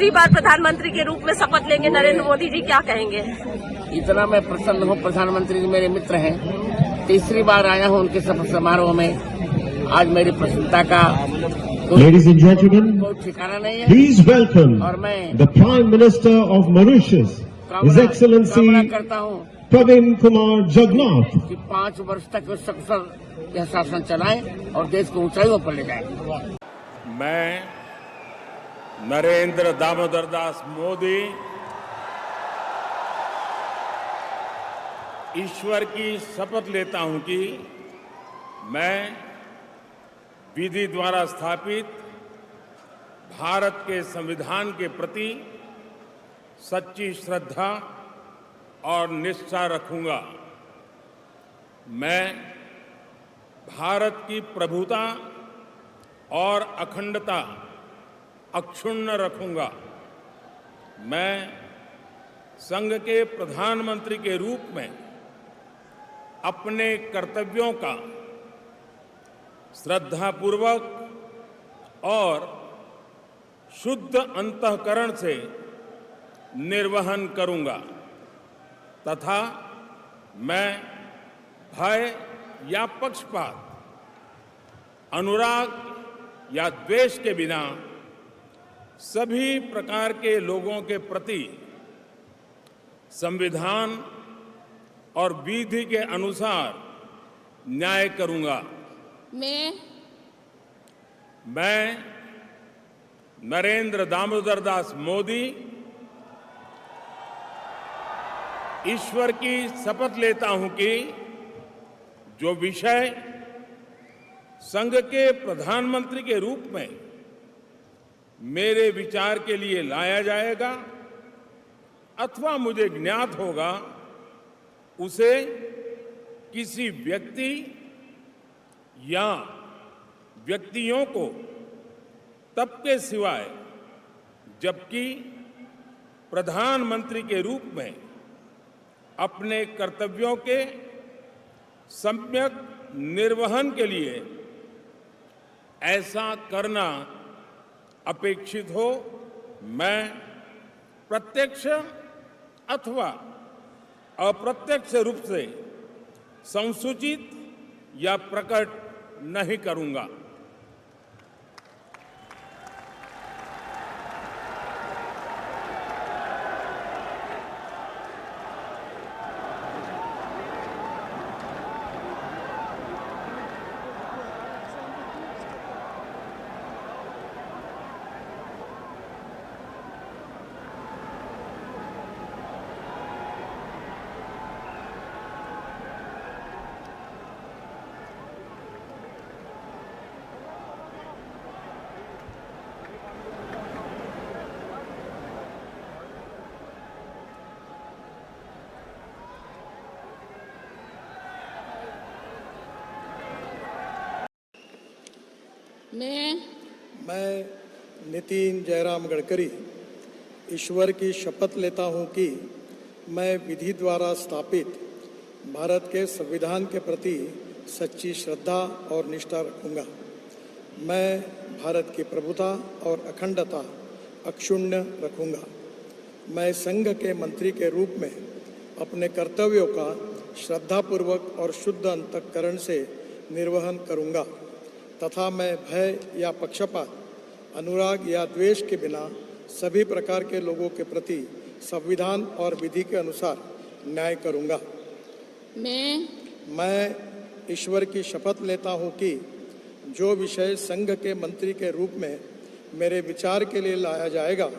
तीसरी बार प्रधानमंत्री के रूप में शपथ लेंगे नरेंद्र मोदी जी, क्या कहेंगे? इतना मैं प्रसन्न हूँ, प्रधानमंत्री जी मेरे मित्र हैं, तीसरी बार आया हूँ उनके शपथ समारोह में। आज मेरी प्रसन्नता का Ladies and gentlemen, कोई ठिकाना नहीं है। please welcome और मैं the Prime Minister of Mauritius, His कामना Excellency करता हूँ Pravin Kumar Jagnnath. कि 5 वर्ष तक वे सकुशल यह शासन चलाएं और देश को ऊंचाइयों पर ले जाएं। मैं नरेंद्र दामोदर दास मोदी ईश्वर की शपथ लेता हूं कि मैं विधि द्वारा स्थापित भारत के संविधान के प्रति सच्ची श्रद्धा और निष्ठा रखूंगा। मैं भारत की प्रभुता और अखंडता अक्षुण्ण रखूंगा। मैं संघ के प्रधानमंत्री के रूप में अपने कर्तव्यों का श्रद्धापूर्वक और शुद्ध अंतःकरण से निर्वहन करूंगा तथा मैं भय या पक्षपात, अनुराग या द्वेष के बिना सभी प्रकार के लोगों के प्रति संविधान और विधि के अनुसार न्याय करूंगा। मैं नरेंद्र दामोदर दास मोदी ईश्वर की शपथ लेता हूं कि जो विषय संघ के प्रधानमंत्री के रूप में मेरे विचार के लिए लाया जाएगा अथवा मुझे ज्ञात होगा, उसे किसी व्यक्ति या व्यक्तियों को तब के सिवाय जबकि प्रधानमंत्री के रूप में अपने कर्तव्यों के सम्यक निर्वहन के लिए ऐसा करना अपेक्षित हो, मैं प्रत्यक्ष अथवा अप्रत्यक्ष रूप से संसूचित या प्रकट नहीं करूंगा। मैं नितिन जयराम गडकरी ईश्वर की शपथ लेता हूं कि मैं विधि द्वारा स्थापित भारत के संविधान के प्रति सच्ची श्रद्धा और निष्ठा रखूंगा। मैं भारत की प्रभुता और अखंडता अक्षुण्ण रखूंगा। मैं संघ के मंत्री के रूप में अपने कर्तव्यों का श्रद्धापूर्वक और शुद्ध अंतःकरण से निर्वहन करूंगा तथा मैं भय या पक्षपात, अनुराग या द्वेष के बिना सभी प्रकार के लोगों के प्रति संविधान और विधि के अनुसार न्याय करूंगा। मैं ईश्वर की शपथ लेता हूं कि जो विषय संघ के मंत्री के रूप में मेरे विचार के लिए लाया जाएगा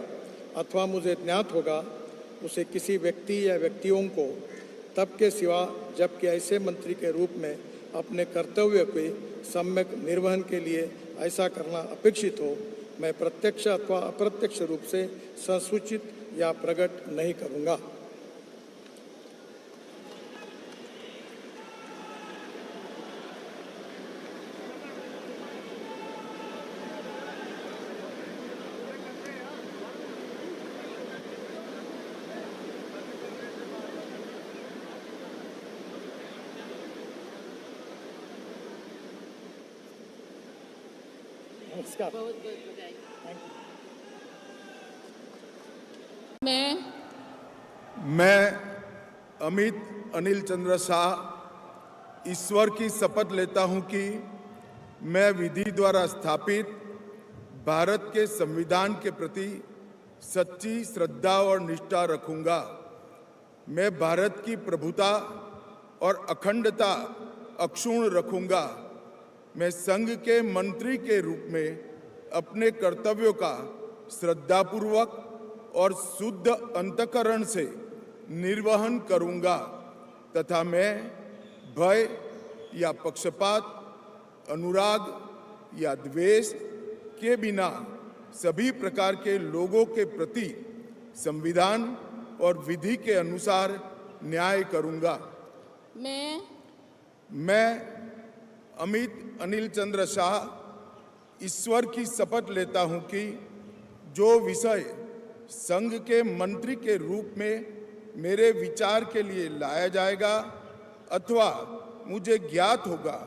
अथवा मुझे ज्ञात होगा, उसे किसी व्यक्ति या व्यक्तियों को तब के सिवा जबकि ऐसे मंत्री के रूप में अपने कर्तव्य के सम्यक निर्वहन के लिए ऐसा करना अपेक्षित हो, मैं प्रत्यक्ष अथवा अप्रत्यक्ष रूप से संसूचित या प्रकट नहीं करूंगा। नमस्कार। बहुत बहुत बधाई। Thank you. मैं अमित अनिल चंद्र शाह ईश्वर की शपथ लेता हूं कि मैं विधि द्वारा स्थापित भारत के संविधान के प्रति सच्ची श्रद्धा और निष्ठा रखूंगा। मैं भारत की प्रभुता और अखंडता अक्षुण्ण रखूंगा। मैं संघ के मंत्री के रूप में अपने कर्तव्यों का श्रद्धापूर्वक और शुद्ध अंतःकरण से निर्वहन करूंगा तथा मैं भय या पक्षपात, अनुराग या द्वेष के बिना सभी प्रकार के लोगों के प्रति संविधान और विधि के अनुसार न्याय करूंगा। मैं अमित अनिल चंद्र शाह ईश्वर की शपथ लेता हूं कि जो विषय संघ के मंत्री के रूप में मेरे विचार के लिए लाया जाएगा अथवा मुझे ज्ञात होगा,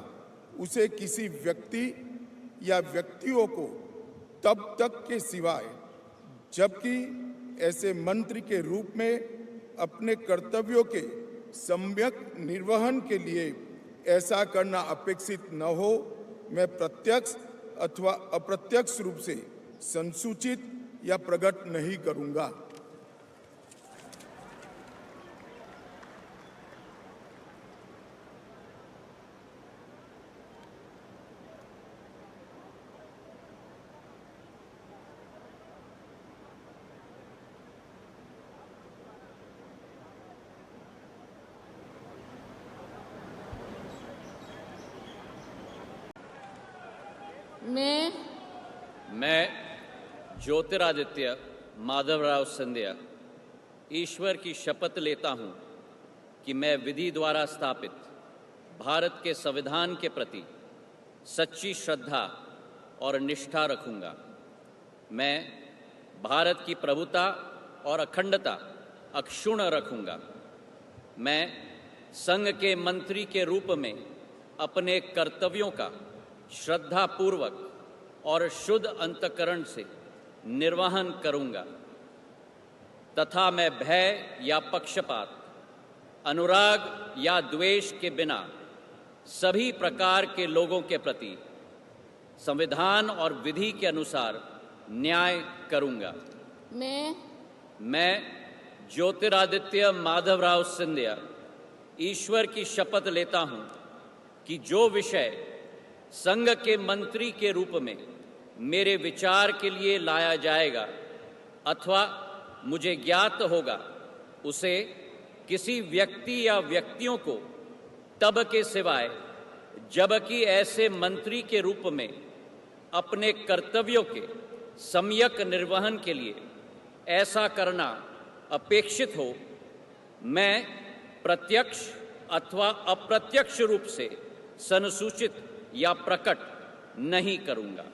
उसे किसी व्यक्ति या व्यक्तियों को तब तक के सिवाय जबकि ऐसे मंत्री के रूप में अपने कर्तव्यों के सम्यक निर्वहन के लिए ऐसा करना अपेक्षित न हो, मैं प्रत्यक्ष अथवा अप्रत्यक्ष रूप से संसूचित या प्रकट नहीं करूंगा। मैं ज्योतिरादित्य माधवराव सिंधिया ईश्वर की शपथ लेता हूं कि मैं विधि द्वारा स्थापित भारत के संविधान के प्रति सच्ची श्रद्धा और निष्ठा रखूंगा। मैं भारत की प्रभुता और अखंडता अक्षुण्ण रखूंगा। मैं संघ के मंत्री के रूप में अपने कर्तव्यों का श्रद्धापूर्वक और शुद्ध अंतःकरण से निर्वहन करूंगा तथा मैं भय या पक्षपात, अनुराग या द्वेष के बिना सभी प्रकार के लोगों के प्रति संविधान और विधि के अनुसार न्याय करूंगा। मैं ज्योतिरादित्य माधवराव सिंधिया ईश्वर की शपथ लेता हूं कि जो विषय संघ के मंत्री के रूप में मेरे विचार के लिए लाया जाएगा अथवा मुझे ज्ञात होगा, उसे किसी व्यक्ति या व्यक्तियों को तब के सिवाय जबकि ऐसे मंत्री के रूप में अपने कर्तव्यों के सम्यक निर्वहन के लिए ऐसा करना अपेक्षित हो, मैं प्रत्यक्ष अथवा अप्रत्यक्ष रूप से संसूचित या प्रकट नहीं करूंगा।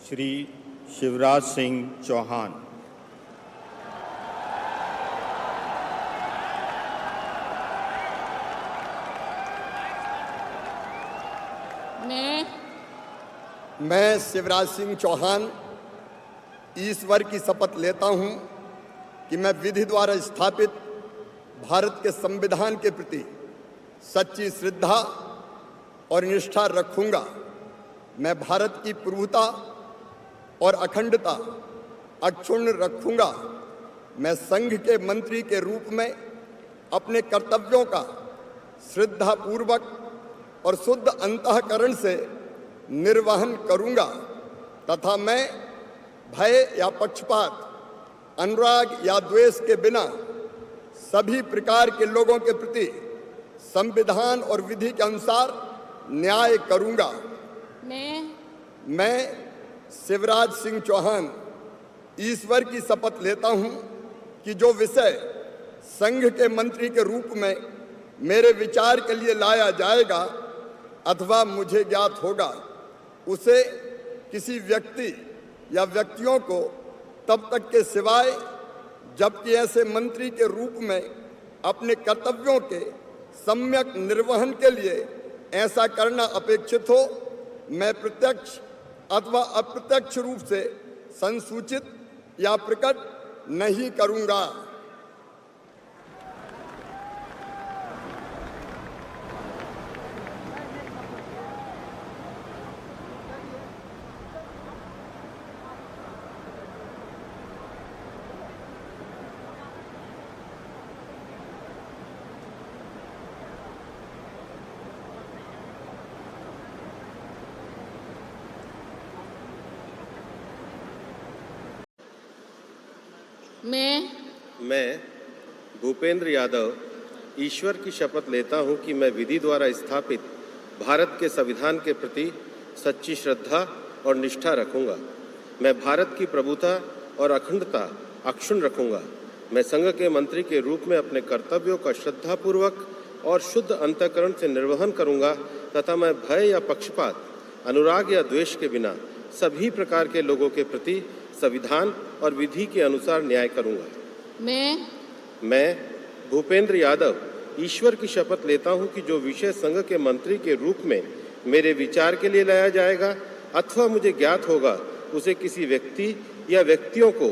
श्री शिवराज सिंह चौहान। मैं शिवराज सिंह चौहान ईश्वर की शपथ लेता हूं कि मैं विधि द्वारा स्थापित भारत के संविधान के प्रति सच्ची श्रद्धा और निष्ठा रखूंगा। मैं भारत की प्रभुता और अखंडता अक्षुण्ण रखूंगा। मैं संघ के मंत्री के रूप में अपने कर्तव्यों का श्रद्धापूर्वक और शुद्ध अंतःकरण से निर्वहन करूंगा तथा मैं भय या पक्षपात, अनुराग या द्वेष के बिना सभी प्रकार के लोगों के प्रति संविधान और विधि के अनुसार न्याय करूंगा। मैं शिवराज सिंह चौहान ईश्वर की शपथ लेता हूं कि जो विषय संघ के मंत्री के रूप में मेरे विचार के लिए लाया जाएगा अथवा मुझे ज्ञात होगा, उसे किसी व्यक्ति या व्यक्तियों को तब तक के सिवाय जबकि ऐसे मंत्री के रूप में अपने कर्तव्यों के सम्यक निर्वहन के लिए ऐसा करना अपेक्षित हो, मैं प्रत्यक्ष अथवा अप्रत्यक्ष रूप से संसूचित या प्रकट नहीं करूंगा। मैं भूपेंद्र यादव ईश्वर की शपथ लेता हूं कि मैं विधि द्वारा स्थापित भारत के संविधान के प्रति सच्ची श्रद्धा और निष्ठा रखूंगा। मैं भारत की प्रभुता और अखंडता अक्षुण्ण रखूंगा। मैं संघ के मंत्री के रूप में अपने कर्तव्यों का श्रद्धापूर्वक और शुद्ध अंतःकरण से निर्वहन करूंगा तथा मैं भय या पक्षपात, अनुराग या द्वेष के बिना सभी प्रकार के लोगों के प्रति संविधान और विधि के अनुसार न्याय करूंगा। मैं भूपेंद्र यादव ईश्वर की शपथ लेता हूं कि जो विषय संघ के मंत्री के रूप में मेरे विचार के लिए लाया जाएगा अथवा मुझे ज्ञात होगा, उसे किसी व्यक्ति या व्यक्तियों को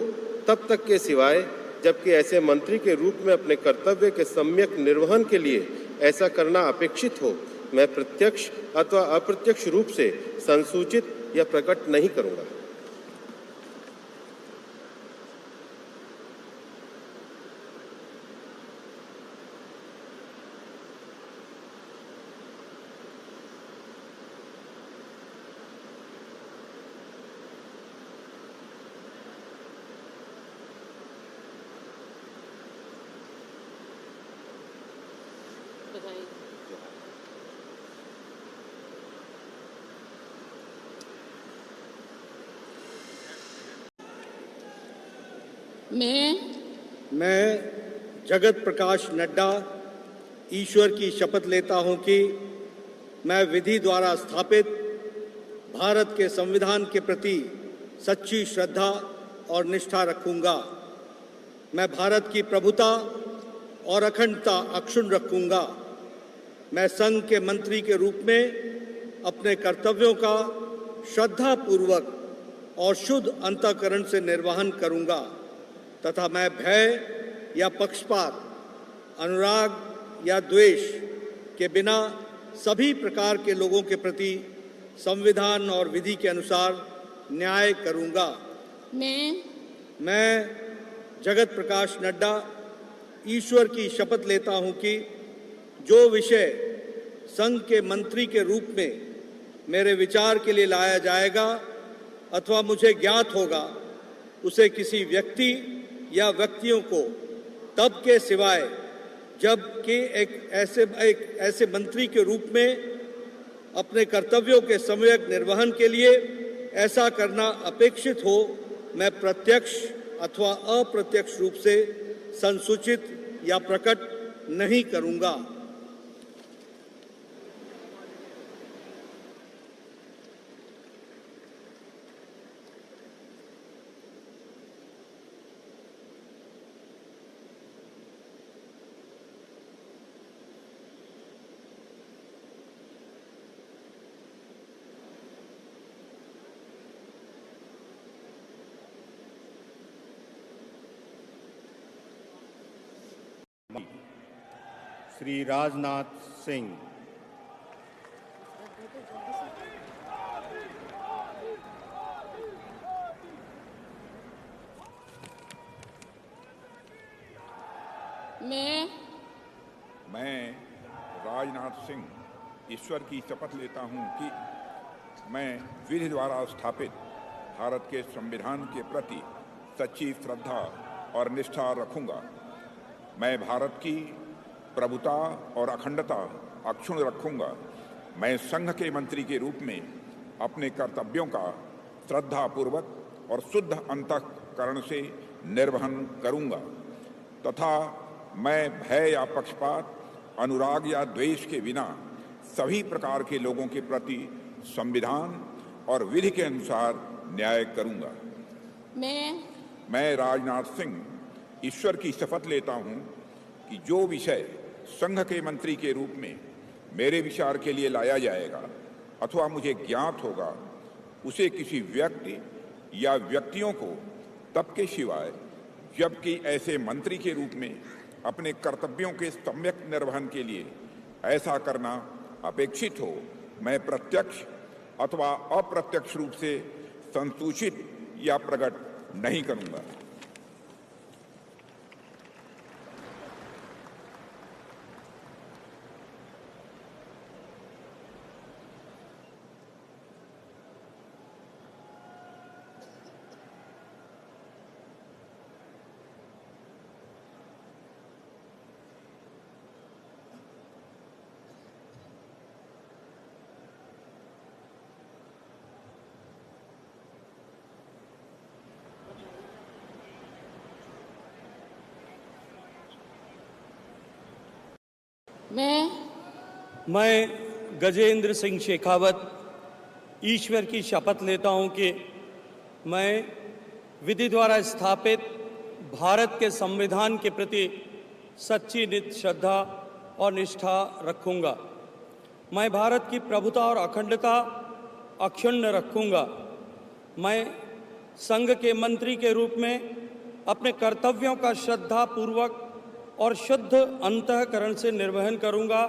तब तक के सिवाय जबकि ऐसे मंत्री के रूप में अपने कर्तव्य के सम्यक निर्वहन के लिए ऐसा करना अपेक्षित हो, मैं प्रत्यक्ष अथवा अप्रत्यक्ष रूप से संसूचित या प्रकट नहीं करूंगा। मैं जगत प्रकाश नड्डा ईश्वर की शपथ लेता हूं कि मैं विधि द्वारा स्थापित भारत के संविधान के प्रति सच्ची श्रद्धा और निष्ठा रखूंगा। मैं भारत की प्रभुता और अखंडता अक्षुण्ण रखूंगा। मैं संघ के मंत्री के रूप में अपने कर्तव्यों का श्रद्धापूर्वक और शुद्ध अंतःकरण से निर्वहन करूंगा तथा मैं भय या पक्षपात, अनुराग या द्वेष के बिना सभी प्रकार के लोगों के प्रति संविधान और विधि के अनुसार न्याय करूंगा। मैं जगत प्रकाश नड्डा ईश्वर की शपथ लेता हूं कि जो विषय संघ के मंत्री के रूप में मेरे विचार के लिए लाया जाएगा अथवा मुझे ज्ञात होगा, उसे किसी व्यक्ति या व्यक्तियों को तब के सिवाय जबकि एक ऐसे मंत्री के रूप में अपने कर्तव्यों के सम्यक निर्वहन के लिए ऐसा करना अपेक्षित हो, मैं प्रत्यक्ष अथवा अप्रत्यक्ष रूप से संसूचित या प्रकट नहीं करूंगा। श्री राजनाथ सिंह। मैं राजनाथ सिंह ईश्वर की शपथ लेता हूं कि मैं विधि द्वारा स्थापित भारत के संविधान के प्रति सच्ची श्रद्धा और निष्ठा रखूंगा। मैं भारत की प्रभुता और अखंडता अक्षुण्ण रखूंगा। मैं संघ के मंत्री के रूप में अपने कर्तव्यों का श्रद्धापूर्वक और शुद्ध अंतःकरण से निर्वहन करूंगा तथा मैं भय या पक्षपात, अनुराग या द्वेष के बिना सभी प्रकार के लोगों के प्रति संविधान और विधि के अनुसार न्याय करूंगा। मैं राजनाथ सिंह ईश्वर की शपथ लेता हूं कि जो विषय संघ के मंत्री के रूप में मेरे विचार के लिए लाया जाएगा अथवा मुझे ज्ञात होगा, उसे किसी व्यक्ति या व्यक्तियों को तब के सिवाय जबकि ऐसे मंत्री के रूप में अपने कर्तव्यों के सम्यक निर्वहन के लिए ऐसा करना अपेक्षित हो, मैं प्रत्यक्ष अथवा अप्रत्यक्ष रूप से संसूचित या प्रकट नहीं करूंगा। मैं गजेंद्र सिंह शेखावत ईश्वर की शपथ लेता हूं कि मैं विधि द्वारा स्थापित भारत के संविधान के प्रति सच्ची नित श्रद्धा और निष्ठा रखूंगा। मैं भारत की प्रभुता और अखंडता अक्षुण्ण रखूंगा। मैं संघ के मंत्री के रूप में अपने कर्तव्यों का श्रद्धापूर्वक और शुद्ध अंतःकरण से निर्वहन करूंगा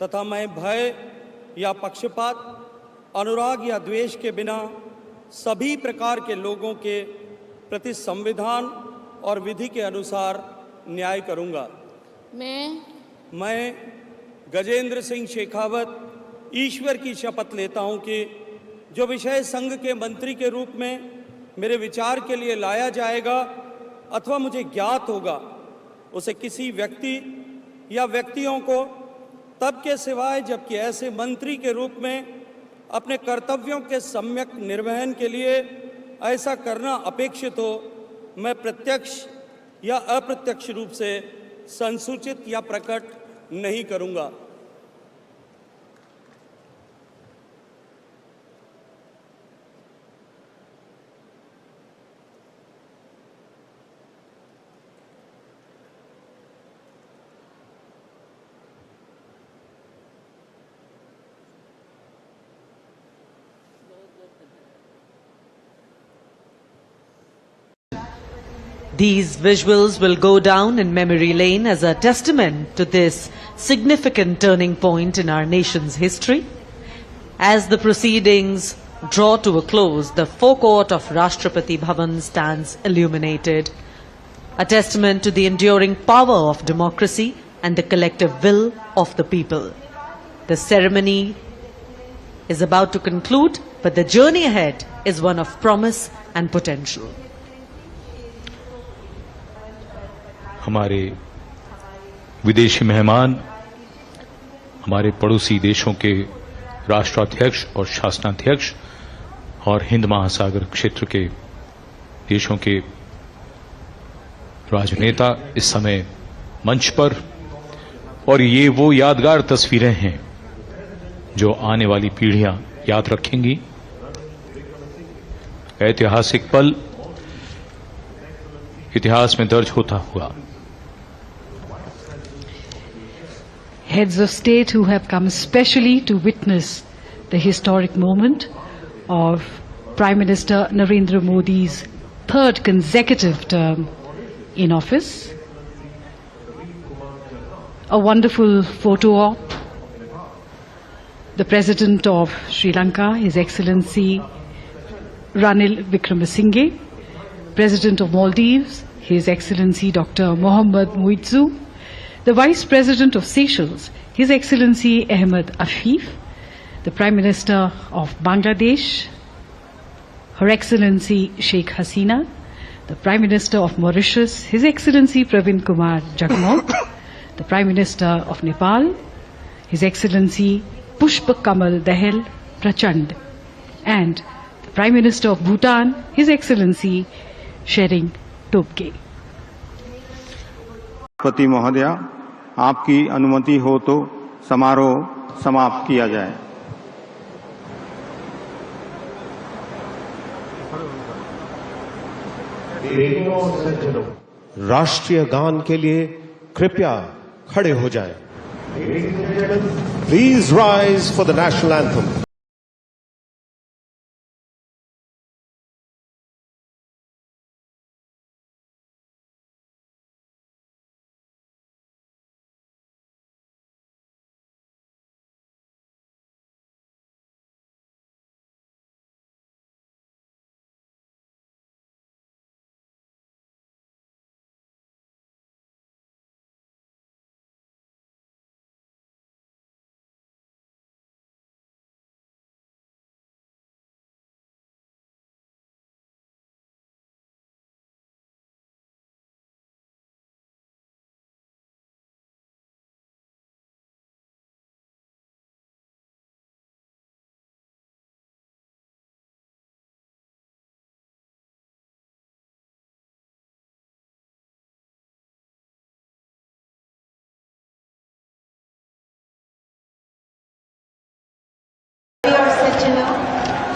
तथा मैं भय या पक्षपात, अनुराग या द्वेष के बिना सभी प्रकार के लोगों के प्रति संविधान और विधि के अनुसार न्याय करूंगा। मैं गजेंद्र सिंह शेखावत ईश्वर की शपथ लेता हूं कि जो विषय संघ के मंत्री के रूप में मेरे विचार के लिए लाया जाएगा अथवा मुझे ज्ञात होगा, उसे किसी व्यक्ति या व्यक्तियों को तब के सिवाय जबकि ऐसे मंत्री के रूप में अपने कर्तव्यों के सम्यक निर्वहन के लिए ऐसा करना अपेक्षित हो, मैं प्रत्यक्ष या अप्रत्यक्ष रूप से संसूचित या प्रकट नहीं करूंगा। These visuals will go down in memory lane as a testament to this significant turning point in our nation's history. As the proceedings draw to a close, the forecourt of Rashtrapati Bhavan stands illuminated, a testament to the enduring power of democracy and the collective will of the people. The ceremony is about to conclude, but the journey ahead is one of promise and potential. हमारे विदेशी मेहमान, हमारे पड़ोसी देशों के राष्ट्राध्यक्ष और शासनाध्यक्ष और हिंद महासागर क्षेत्र के देशों के राजनेता इस समय मंच पर, और ये वो यादगार तस्वीरें हैं जो आने वाली पीढ़ियां याद रखेंगी। ऐतिहासिक पल इतिहास में दर्ज होता हुआ। Heads of state who have come specially to witness the historic moment of Prime Minister Narendra Modi's third consecutive term in office. A wonderful photo op. The President of Sri Lanka, His Excellency Ranil Wickremesinghe, President of Maldives, His Excellency Dr. Mohammad Muizzu, the Vice President of Seychelles, His Excellency Ahmed Afif, the Prime Minister of Bangladesh, Her Excellency Sheikh Hasina, the Prime Minister of Mauritius, His Excellency Pravin Kumar Jagnauth, the Prime Minister of Nepal, His Excellency Pushpa Kamal Dahal Prachand, and the Prime Minister of Bhutan, His Excellency Shering Tobgay. राष्ट्रपति महोदया, आपकी अनुमति हो तो समारोह समाप्त किया जाए। देवियों और सज्जनों, राष्ट्रीय गान के लिए कृपया खड़े हो जाएं। Please rise for the national anthem.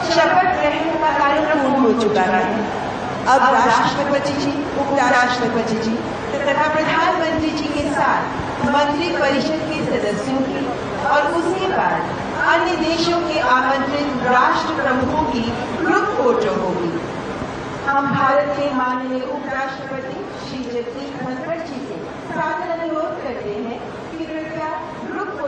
शपथ ग्रहण का कार्यक्रम पूर्ण हो चुका है। अब राष्ट्रपति जी, उपराष्ट्रपति जी तथा प्रधानमंत्री जी के साथ मंत्री परिषद के सदस्यों की और उसके बाद अन्य देशों के आमंत्रित राष्ट्र प्रमुखों की ग्रुप फोटो होगी। हम भारत के माननीय उपराष्ट्रपति श्री जगदीप धनखड़ जी से सादर अनुरोध करते हैं कि कृपया